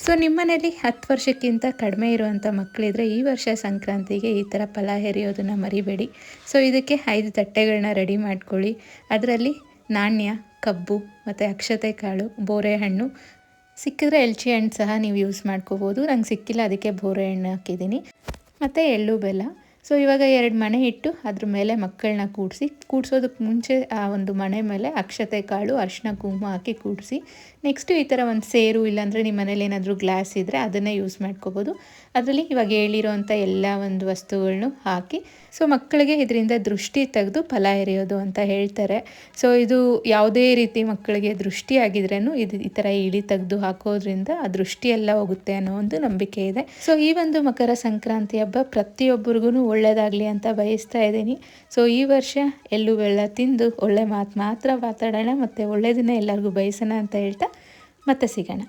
So ನಿಮ್ಮ ಮನೇಲಿ 10 ವರ್ಷಕ್ಕಿಂತ ಕಡಿಮೆ ಇರುವಂಥ ಮಕ್ಕಳಿದ್ರೆ ಈ ವರ್ಷ ಸಂಕ್ರಾಂತಿಗೆ ಈ ಥರ ಫಲ ಎರಿಯೋದನ್ನು ಮರಿಬೇಡಿ. ಸೊ ಇದಕ್ಕೆ 5 ತಟ್ಟೆಗಳನ್ನ ರೆಡಿ ಮಾಡ್ಕೊಳ್ಳಿ. ಅದರಲ್ಲಿ ನಾಣ್ಯ, ಕಬ್ಬು ಮತ್ತು ಅಕ್ಷತೆ ಕಾಳು, ಬೋರೆಹಣ್ಣು, ಸಿಕ್ಕಿದ್ರೆ ಎಲ್ಚಿ ಹಣ್ಣು ಸಹ ನೀವು ಯೂಸ್ ಮಾಡ್ಕೋಬೋದು. ನಂಗೆ ಸಿಕ್ಕಿಲ್ಲ, ಅದಕ್ಕೆ ಬೋರೆಹಣ್ಣು ಹಾಕಿದ್ದೀನಿ, ಮತ್ತು ಎಳ್ಳು ಬೆಲ್ಲ. ಸೊ ಇವಾಗ 2 ಮಣೆ ಇಟ್ಟು ಅದ್ರ ಮೇಲೆ ಮಕ್ಕಳನ್ನ ಕೂಡಿಸೋದಕ್ಕೆ ಮುಂಚೆ ಆ ಒಂದು ಮಣೆ ಮೇಲೆ ಅಕ್ಷತೆ ಕಾಳು, ಅರಿಶಿನ, ಕುಂಕುಮ ಹಾಕಿ ಕೂಡಿಸಿ. ನೆಕ್ಸ್ಟು ಈ ಥರ ಒಂದು ಸೇರು, ಇಲ್ಲಾಂದರೆ ನಿಮ್ಮ ಮನೇಲಿ ಏನಾದರೂ ಗ್ಲಾಸ್ ಇದ್ದರೆ ಅದನ್ನೇ ಯೂಸ್ ಮಾಡ್ಕೋಬೋದು. ಅದರಲ್ಲಿ ಇವಾಗ ಹೇಳಿರೋವಂಥ ಎಲ್ಲ ಒಂದು ವಸ್ತುಗಳನ್ನೂ ಹಾಕಿ, ಸೊ ಮಕ್ಕಳಿಗೆ ಇದರಿಂದ ದೃಷ್ಟಿ ತೆಗೆದು ಫಲ ಎರೆಯೋದು ಅಂತ ಹೇಳ್ತಾರೆ. ಸೊ ಇದು ಯಾವುದೇ ರೀತಿ ಮಕ್ಕಳಿಗೆ ದೃಷ್ಟಿ ಆಗಿದ್ರೂ ಇದು ಈ ಥರ ಇಳಿ ತೆಗೆದು ಹಾಕೋದ್ರಿಂದ ಆ ದೃಷ್ಟಿ ಎಲ್ಲ ಹೋಗುತ್ತೆ ಅನ್ನೋ ಒಂದು ನಂಬಿಕೆ ಇದೆ. ಸೊ ಈ ಒಂದು ಮಕರ ಸಂಕ್ರಾಂತಿ ಹಬ್ಬ ಪ್ರತಿಯೊಬ್ಬರಿಗೂ ಒಳ್ಳೆಯದಾಗಲಿ ಅಂತ ಬಯಸ್ತಾ ಇದ್ದೀನಿ. ಸೊ ಈ ವರ್ಷ ಎಳ್ಳು ಬೆಲ್ಲ ತಿಂದು ಒಳ್ಳೆ ಮಾತು ಮಾತ್ರ ಮಾತಾಡೋಣ, ಮತ್ತು ಒಳ್ಳೆಯದನ್ನೇ ಎಲ್ಲರಿಗೂ ಬಯಸೋಣ ಅಂತ ಹೇಳ್ತಾ ಮತ್ತೆ ಸಿಗೋಣ.